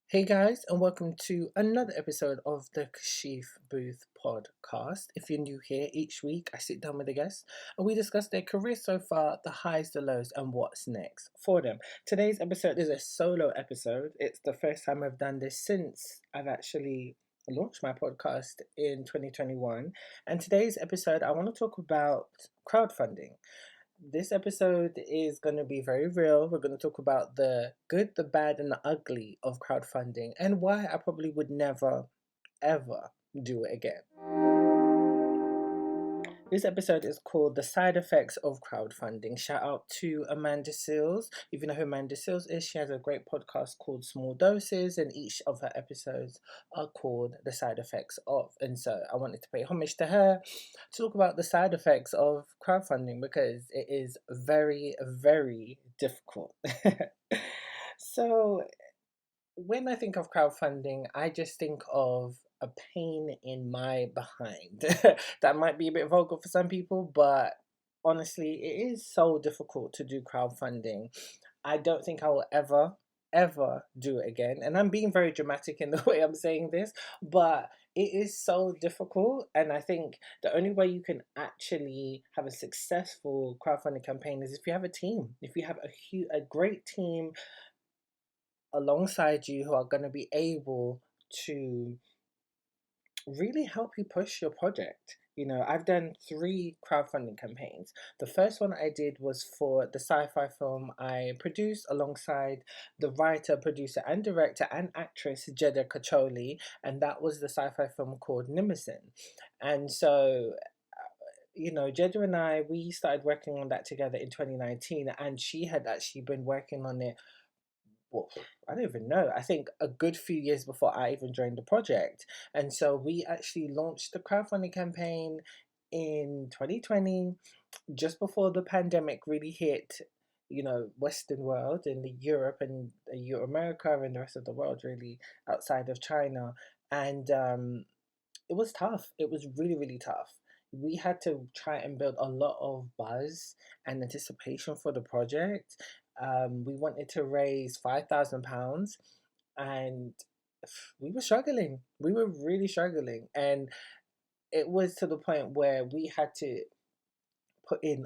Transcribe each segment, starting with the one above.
Hey guys, and welcome to another episode of the Kashif Booth podcast. If you're new here, each week I sit down with a guest and we discuss their career so far, the highs, the lows, and what's next for them. Today's episode is a solo episode. It's the first time I've done this since I've actually launched my podcast in 2021. And today's episode, I want to talk about crowdfunding. This episode is going to be very real. We're going to talk about the good, the bad, and the ugly of crowdfunding and why I probably would never, ever do it again. This episode is called The Side Effects of Crowdfunding. Shout out to Amanda Seals. If you know who Amanda Seals is, she has a great podcast called Small Doses, and each of her episodes are called The Side Effects of. And so I wanted to pay homage to her to talk about the side effects of crowdfunding because it is very, very difficult. So when I think of crowdfunding, I just think of a pain in my behind. That might be a bit vulgar for some people, but honestly, it is so difficult to do crowdfunding. I don't think I will ever do it again. And I'm being very dramatic in the way I'm saying this, but it is so difficult. And I think the only way you can actually have a successful crowdfunding campaign is if you have a team, if you have a great team alongside you who are going to be able to really help you push your project. You know, I've done three crowdfunding campaigns. The first one I did was for the sci-fi film I produced alongside the writer, producer, and director and actress Jeda Kacholi, and that was the sci-fi film called Nimison. And so Jeda and I, we started working on that together in 2019, and she had actually been working on it, well, I don't even know. I think a good few years before I even joined the project. And so we actually launched the crowdfunding campaign in 2020, just before the pandemic really hit, Western world and the Europe and America and the rest of the world, really, outside of China. And it was tough. It was really, really tough. We had to try and build a lot of buzz and anticipation for the project. We wanted to raise £5,000, and we were struggling. We were really struggling, and it was to the point where we had to put in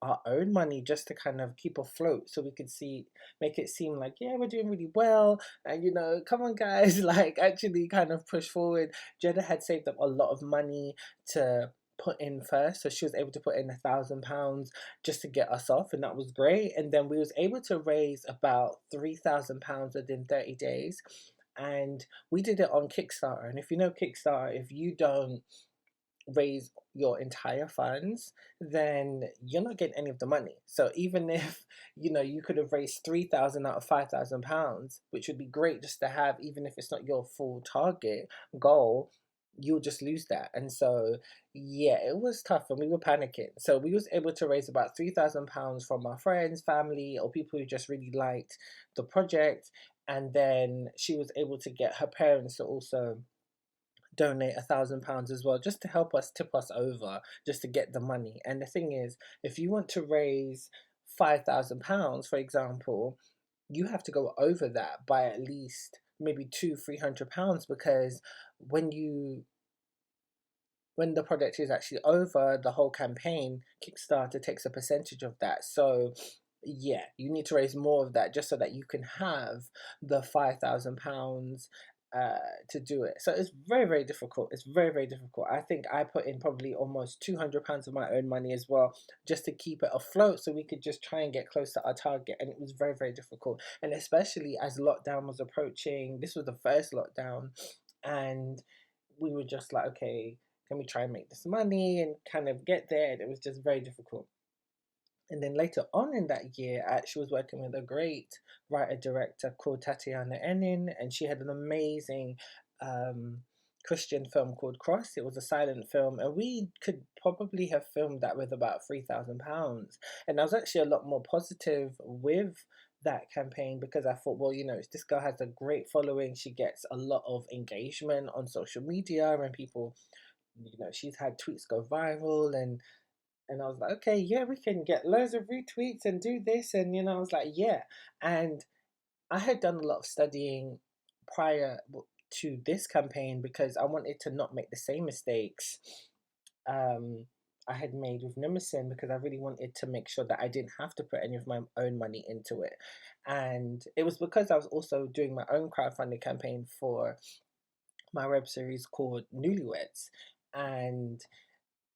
our own money just to kind of keep afloat so we could make it seem like, yeah, we're doing really well, and come on guys, like actually kind of push forward. Jeddah had saved up a lot of money to put in first, so she was able to put in £1,000 just to get us off, and that was great. And then we was able to raise about £3,000 within 30 days, and we did it on Kickstarter. And if you know Kickstarter, if you don't raise your entire funds, then you're not getting any of the money. So even if you could have raised 3,000 out of £5,000, which would be great just to have, even if it's not your full target goal, you'll just lose that. And so yeah, it was tough and we were panicking. So we was able to raise about £3,000 from our friends, family, or people who just really liked the project. And then she was able to get her parents to also donate £1,000 as well, just to help us tip us over, just to get the money. And the thing is, if you want to raise £5,000, for example, you have to go over that by at least maybe £200-300, because when the project is actually over, the whole campaign, Kickstarter takes a percentage of that. So yeah, you need to raise more of that just so that you can have the £5,000 to do it. So it's very, very difficult. It's very, very difficult. I think I put in probably almost £200 of my own money as well, just to keep it afloat so we could just try and get close to our target. And it was very, very difficult. And especially as lockdown was approaching, this was the first lockdown, and we were just like, okay, can we try and make this money and kind of get there? And it was just very difficult. And then later on in that year, I actually was working with a great writer director called Tatiana Enin, and she had an amazing Christian film called Cross. It was a silent film, and we could probably have filmed that with about £3,000. And I was actually a lot more positive with that campaign because I thought, well, this girl has a great following. She gets a lot of engagement on social media, and people, she's had tweets go viral, and I was like, okay, yeah, we can get loads of retweets and do this. And, I was like, yeah. And I had done a lot of studying prior to this campaign, because I wanted to not make the same mistakes um, I had made with Nimison, because I really wanted to make sure that I didn't have to put any of my own money into it. And it was because I was also doing my own crowdfunding campaign for my web series called Newlyweds. And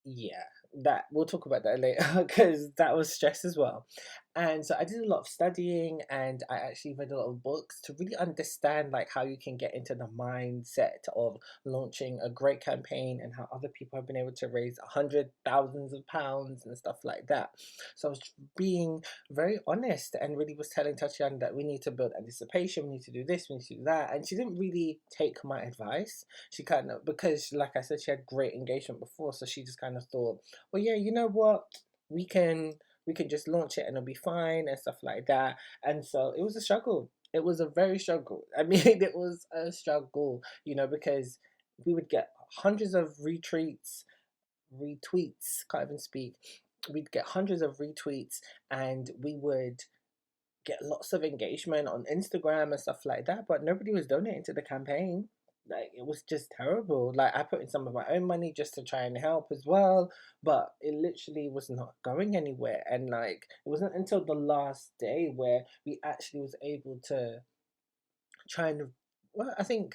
yeah, that we'll talk about that later because that was stress as well. And so I did a lot of studying, and I actually read a lot of books to really understand like how you can get into the mindset of launching a great campaign, and how other people have been able to raise hundred thousands of pounds and stuff like that. So I was being very honest and really was telling Tatiana that we need to build anticipation, we need to do this, we need to do that. And she didn't really take my advice. She kind of, because like I said, she had great engagement before, so she just kind of thought, well, yeah, you know what, we can we can just launch it and it'll be fine and stuff like that. And so it was a struggle. It was a very struggle. I mean, it was a struggle, because we would get hundreds of retweets, can't even speak. We'd get hundreds of retweets, and we would get lots of engagement on Instagram and stuff like that, but nobody was donating to the campaign. Like, it was just terrible. Like, I put in some of my own money just to try and help as well, but it literally was not going anywhere. And like, it wasn't until the last day where we actually was able to try and, well, I think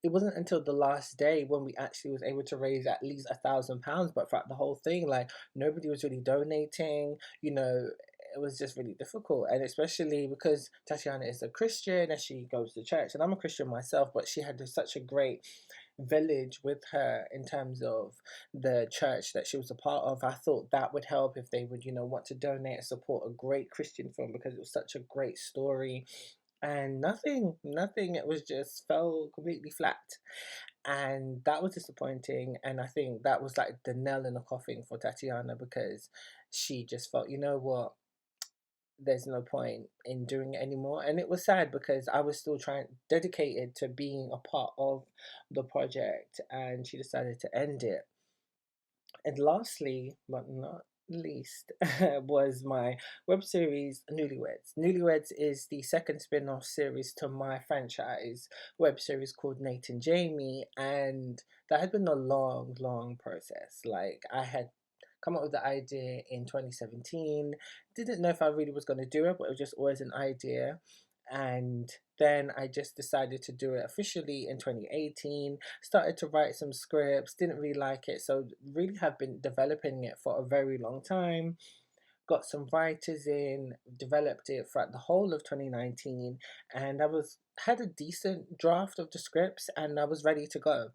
it wasn't until the last day when we actually was able to raise at least £1,000. But throughout the whole thing, like, nobody was really donating. It was just really difficult. And especially because Tatiana is a Christian and she goes to church, and I'm a Christian myself, but she had such a great village with her in terms of the church that she was a part of. I thought that would help if they would, want to donate and support a great Christian film, because it was such a great story. And nothing, it was just fell completely flat. And that was disappointing. And I think that was like the nail in the coffin for Tatiana, because she just felt, you know what, there's no point in doing it anymore. And it was sad because I was still trying, dedicated to being a part of the project, and she decided to end it. And lastly, but not least, was my web series Newlyweds. Newlyweds is the second spin off series to my franchise web series called Nate and Jamie, and that had been a long, long process. Like, I had come up with the idea in 2017, didn't know if I really was going to do it, but it was just always an idea. And then I just decided to do it officially in 2018. Started to write some scripts, didn't really like it, so really have been developing it for a very long time. Got some writers in, developed it throughout the whole of 2019, and had a decent draft of the scripts, and I was ready to go.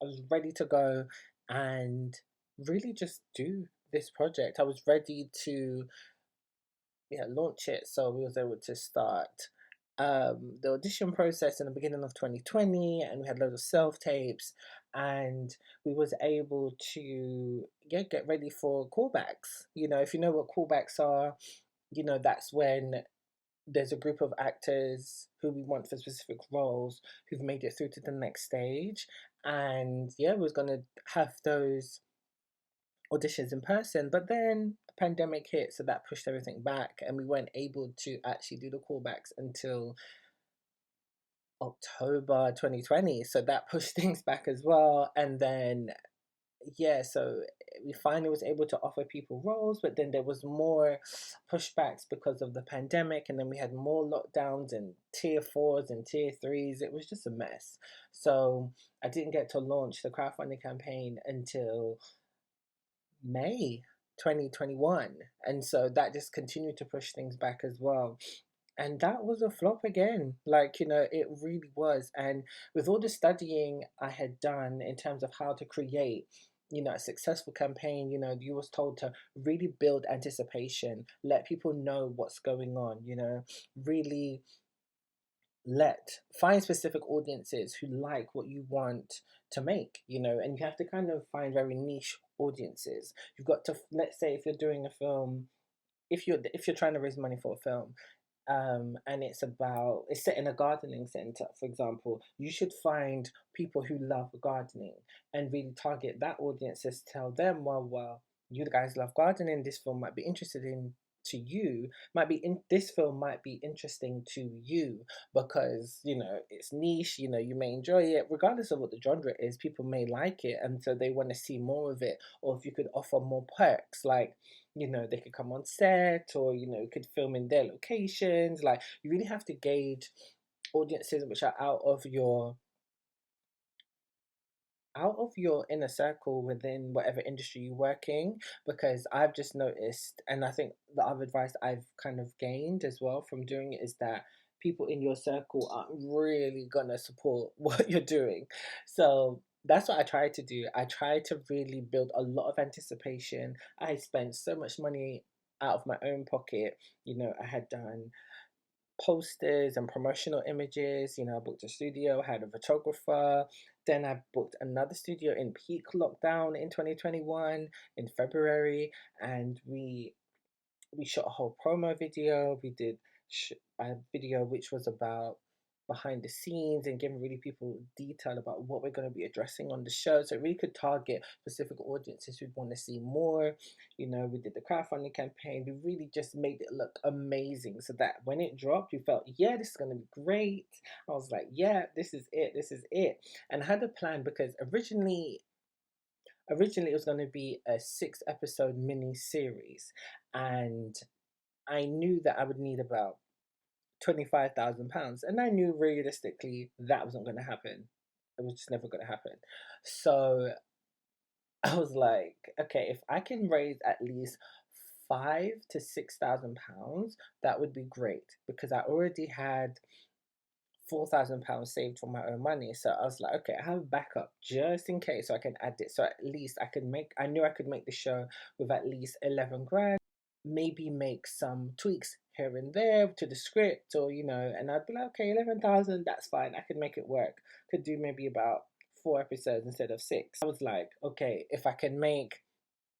I was ready to go and really just do this project. I was ready to, yeah, launch it. So we was able to start the audition process in the beginning of 2020, and we had loads of self tapes, and we was able to, yeah, get ready for callbacks. If you know what callbacks are, that's when there's a group of actors who we want for specific roles who've made it through to the next stage. And yeah, we was gonna have those auditions in person, but then the pandemic hit, so that pushed everything back, and we weren't able to actually do the callbacks until October 2020. So that pushed things back as well. And then, yeah, so we finally was able to offer people roles, but then there was more pushbacks because of the pandemic, and then we had more lockdowns and tier fours and tier threes. It was just a mess. So I didn't get to launch the crowdfunding campaign until May 2021. And so that just continued to push things back as well. And that was a flop again. Like, it really was. And with all the studying I had done in terms of how to create, a successful campaign, you was told to really build anticipation, let people know what's going on, really find specific audiences who like what you want to make, and you have to kind of find very niche audiences. You've got to, let's say, if you're doing a film, if you're trying to raise money for a film, and it's set in a gardening center, for example, you should find people who love gardening and really target that audience. Just tell them, well, you guys love gardening, this film might be interested in to you might be in this film might be interesting to you because it's niche. You may enjoy it regardless of what the genre is. People may like it, and so they want to see more of it. Or if you could offer more perks, like they could come on set, or you could film in their locations. Like, you really have to gauge audiences which are out of your inner circle within whatever industry you're working, because I've just noticed, and I think the other advice I've kind of gained as well from doing it is that people in your circle aren't really gonna support what you're doing. So that's what I try to do. I try to really build a lot of anticipation. I spent so much money out of my own pocket. I had done posters and promotional images. I booked a studio, had a photographer. Then I booked another studio in peak lockdown in 2021 in February, and we shot a whole promo video. We did a video which was about behind the scenes and giving really people detail about what we're going to be addressing on the show. So it really could target specific audiences who'd want to see more. We did the crowdfunding campaign. We really just made it look amazing so that when it dropped, we felt, yeah, this is going to be great. I was like, yeah, this is it. This is it. And I had a plan because originally it was going to be a 6 episode mini series, and I knew that I would need about £25,000, and I knew realistically that wasn't going to happen. It was just never going to happen. So I was like, okay, if I can raise at least £5,000 to £6,000, that would be great, because I already had £4,000 saved from my own money. So I was like, okay, I have a backup just in case, so I can add it. So at least I knew I could make the show with at least 11 grand, maybe make some tweaks here and there to the script, or and I'd be like, okay, 11,000, that's fine. I could make it work. Could do maybe about 4 episodes instead of six. I was like, okay, if I can make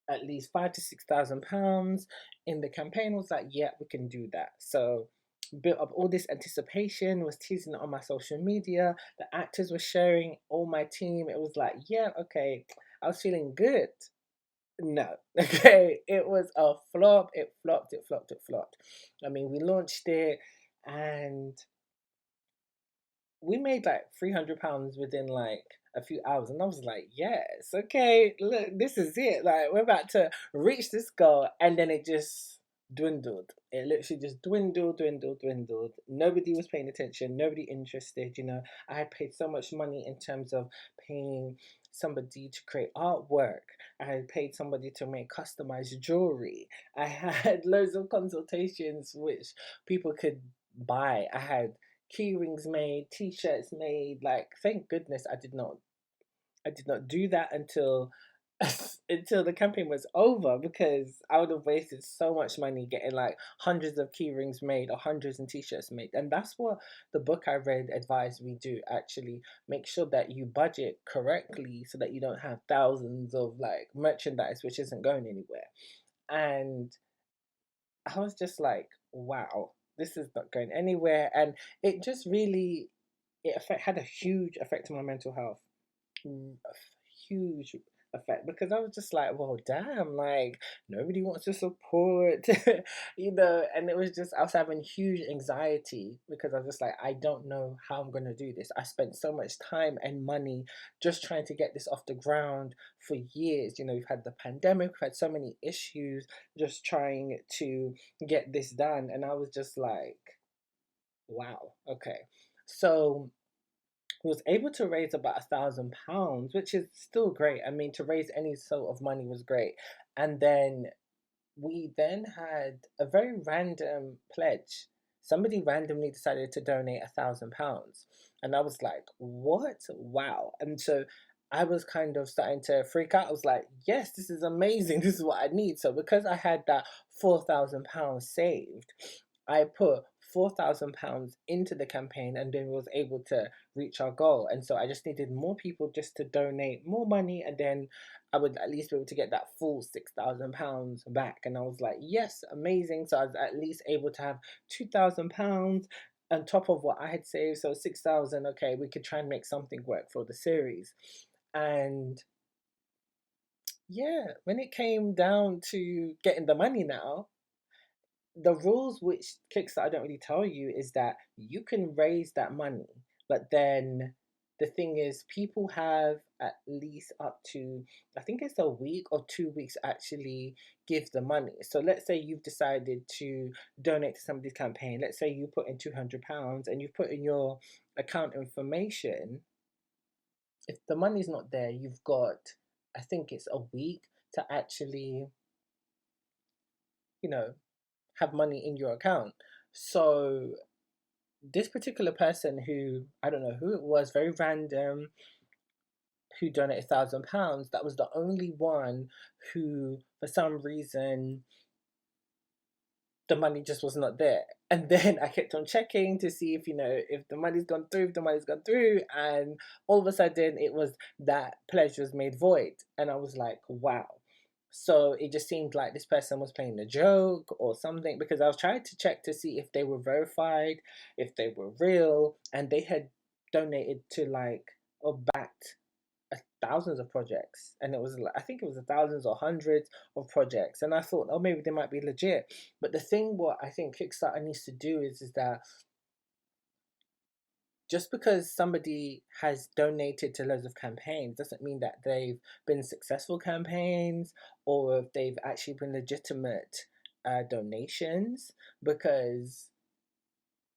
at least £5,000 to £6,000 in the campaign, was like, yeah, we can do that. So built up all this anticipation, was teasing it on my social media. The actors were sharing, all my team. It was like, yeah, okay. I was feeling good. No, okay. It was a flop. It flopped, it flopped, it flopped. I mean, we launched it, and we made like £300 within like a few hours, and I was like, yes, okay, look, this is it. Like, we're about to reach this goal, and then it just dwindled. It literally just dwindled, dwindled, dwindled. Nobody was paying attention. Nobody interested. I had paid so much money in terms of paying somebody to create artwork. I had paid somebody to make customized jewelry. I had loads of consultations which people could buy. I had key rings made, t-shirts made. Like, thank goodness I did not do that until until the campaign was over, because I would have wasted so much money getting like hundreds of key rings made or hundreds of t-shirts made. And that's what the book I read advised we do, actually. Make sure that you budget correctly so that you don't have thousands of like merchandise which isn't going anywhere. And I was just like, wow, this is not going anywhere. And it just really, had a huge effect on my mental health. A huge effect, because I was just like, well, damn, like, nobody wants to support, and it was just, I was having huge anxiety, because I was just like, I don't know how I'm going to do this. I spent so much time and money just trying to get this off the ground for years. We've had the pandemic, we've had so many issues just trying to get this done. And I was just like, wow, okay. So was able to raise about £1,000, which is still great. I mean, to raise any sort of money was great. And then we then had a very random pledge. Somebody randomly decided to donate £1,000. And I was like, what? Wow. And so I was kind of starting to freak out. I was like, yes, this is amazing. This is what I need. So because I had that £4,000 saved, I put £4,000 into the campaign, and then was able to reach our goal. And so I just needed more people just to donate more money, and then I would at least be able to get that full £6,000 back. And I was like, yes, amazing. So I was at least able to have £2,000 on top of what I had saved. So 6,000, okay, we could try and make something work for the series. And yeah, when it came down to getting the money now, the rules which Kickstarter don't really tell you is that you can raise that money, but then the thing is, people have at least up to, I think it's a week or 2 weeks actually give the money. So let's say you've decided to donate to somebody's campaign. Let's say you put in £200 and you put in your account information. If the money's not there, you've got, I think it's a week to actually, you know, have money in your account. So this particular person, who I don't know who it was, very random, who donated £1,000, that was the only one who, for some reason, the money just was not there. And then I kept on checking to see if, if the money's gone through, if the money's gone through. And all of a sudden it was that pledge was made void. And I was like, wow. So it just seemed like this person was playing a joke or something, because I was trying to check to see if they were verified, if they were real, and they had donated to like, or backed thousands of projects, and it was like, I think it was thousands or hundreds of projects, and I thought, oh, maybe they might be legit. But the thing, what I think Kickstarter needs to do is that just because somebody has donated to loads of campaigns doesn't mean that they've been successful campaigns, or if they've actually been legitimate donations. Because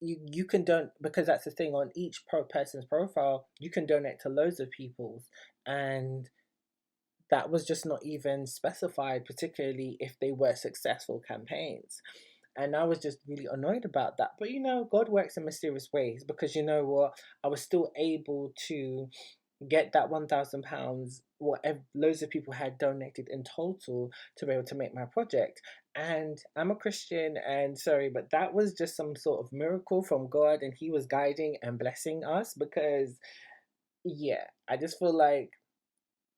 you can don't, because that's the thing, on each person's profile you can donate to loads of people's, and that was just not even specified, particularly if they were successful campaigns. And I was just really annoyed about that. But God works in mysterious ways, because you know what? I was still able to get that £1,000, whatever loads of people had donated in total, to be able to make my project. And I'm a Christian, and sorry, but that was just some sort of miracle from God, and He was guiding and blessing us. Because, yeah, I just feel like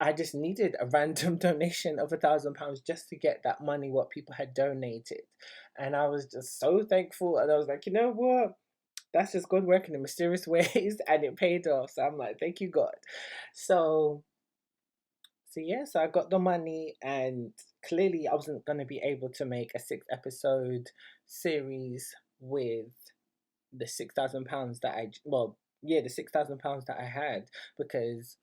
I just needed a random donation of £1,000 just to get that money what people had donated. And I was just so thankful, and I was like, you know what? That's just God working in mysterious ways, and it paid off. So I'm like, thank you, God. So so yeah, so I got the money, and clearly I wasn't gonna be able to make a 6 episode series with the £6,000 that the £6,000 that I had, because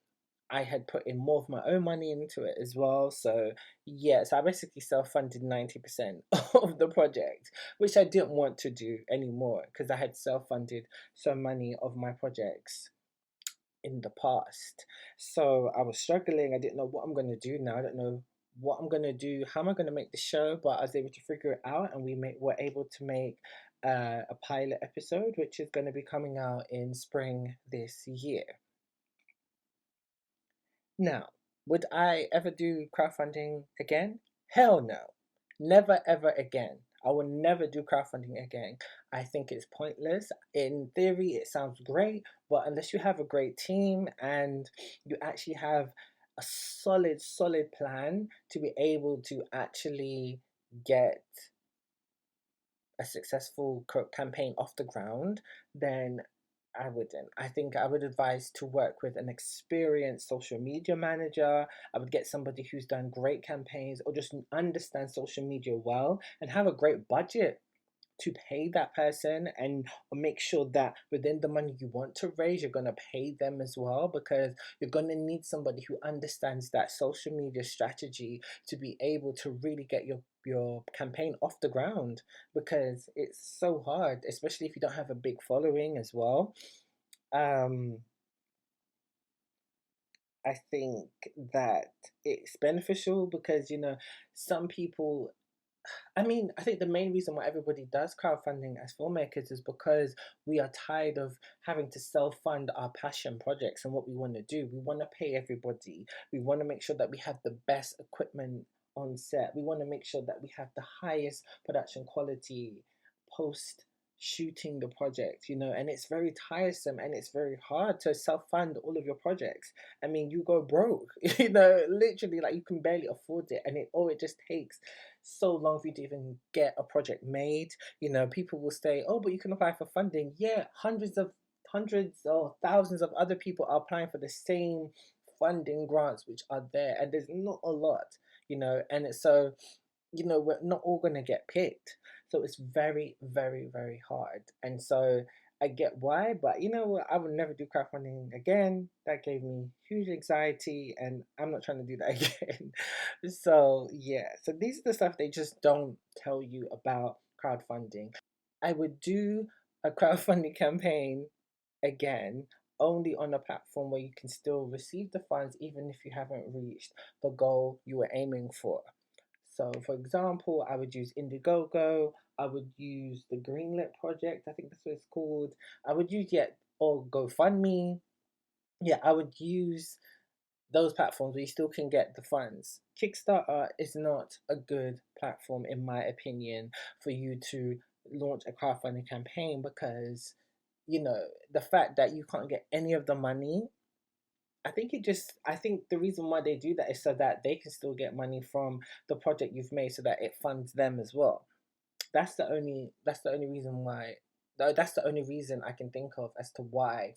I had put in more of my own money into it as well. So yeah, so I basically self-funded 90% of the project, which I didn't want to do anymore, because I had self-funded so many of my projects in the past. So I was struggling. I didn't know what I'm gonna do now. I don't know what I'm gonna do. How am I gonna make the show? But I was able to figure it out, and were able to make a pilot episode, which is going to be coming out in spring this year. Now, would I ever do crowdfunding again? Hell no. Never ever again. I will never do crowdfunding again. I think it's pointless. In theory, it sounds great, but unless you have a great team and you actually have a solid plan to be able to actually get a successful campaign off the ground, then I wouldn't. I think I would advise to work with an experienced social media manager. I would get somebody who's done great campaigns, or just understands social media well, and have a great budget to pay that person, and make sure that within the money you want to raise, you're going to pay them as well, because you're going to need somebody who understands that social media strategy to be able to really get your campaign off the ground, because it's so hard, especially if you don't have a big following as well. um I think that it's beneficial, because some people, I mean, I think the main reason why everybody does crowdfunding as filmmakers is because we are tired of having to self fund our passion projects and what we want to do. We want to pay everybody. We want to make sure that we have the best equipment on set. We want to make sure that we have the highest production quality post shooting the project, and it's very tiresome, and it's very hard to self fund all of your projects. I mean, you go broke, literally, like, you can barely afford it, and it just takes so long for you to even get a project made. People will say, oh, but you can apply for funding. Yeah, hundreds or thousands of other people are applying for the same funding grants which are there, and there's not a lot, and it's so, we're not all going to get picked. So it's very, very, very hard. And so I get why, but you know what? I would never do crowdfunding again. That gave me huge anxiety, and I'm not trying to do that again. So yeah, so these are the stuff they just don't tell you about crowdfunding. I would do a crowdfunding campaign again, only on a platform where you can still receive the funds even if you haven't reached the goal you were aiming for. So, for example, I would use Indiegogo, I would use the Greenlit Project, I think that's what it's called. I would use, yeah, or GoFundMe. Yeah, I would use those platforms where you still can get the funds. Kickstarter is not a good platform, in my opinion, for you to launch a crowdfunding campaign because, the fact that you can't get any of the money, I think the reason why they do that is so that they can still get money from the project you've made so that it funds them as well. That's the only reason why, that's the only reason I can think of as to why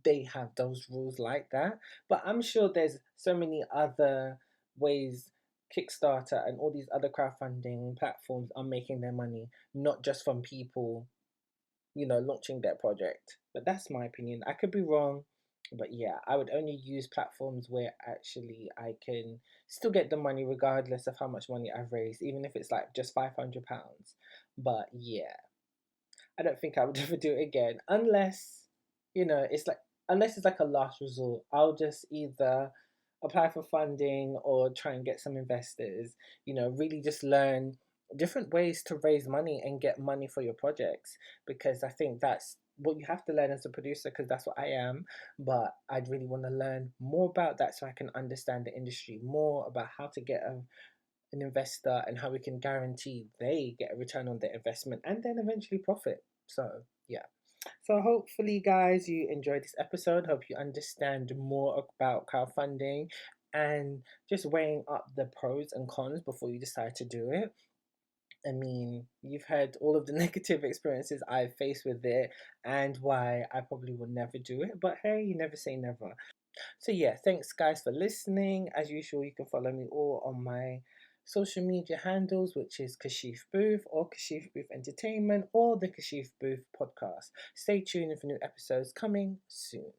they have those rules like that. But I'm sure there's so many other ways Kickstarter and all these other crowdfunding platforms are making their money, not just from people, launching their project. But that's my opinion. I could be wrong, but yeah, I would only use platforms where actually I can still get the money regardless of how much money I've raised, even if it's like just £500. But yeah, I don't think I would ever do it again unless, it's like, unless it's like a last resort. I'll just either apply for funding or try and get some investors, really just learn different ways to raise money and get money for your projects, because I think that's what you have to learn as a producer, because that's what I am. But I'd really want to learn more about that so I can understand the industry more, about how to get an investor and how we can guarantee they get a return on their investment and then eventually profit. So, yeah. So, hopefully, guys, you enjoyed this episode. Hope you understand more about crowdfunding and just weighing up the pros and cons before you decide to do it. I mean, you've had all of the negative experiences I've faced with it and why I probably will never do it. But hey, you never say never. So yeah, thanks guys for listening. As usual, you can follow me all on my social media handles, which is Kashif Booth or Kashif Booth Entertainment or the Kashif Booth podcast. Stay tuned for new episodes coming soon.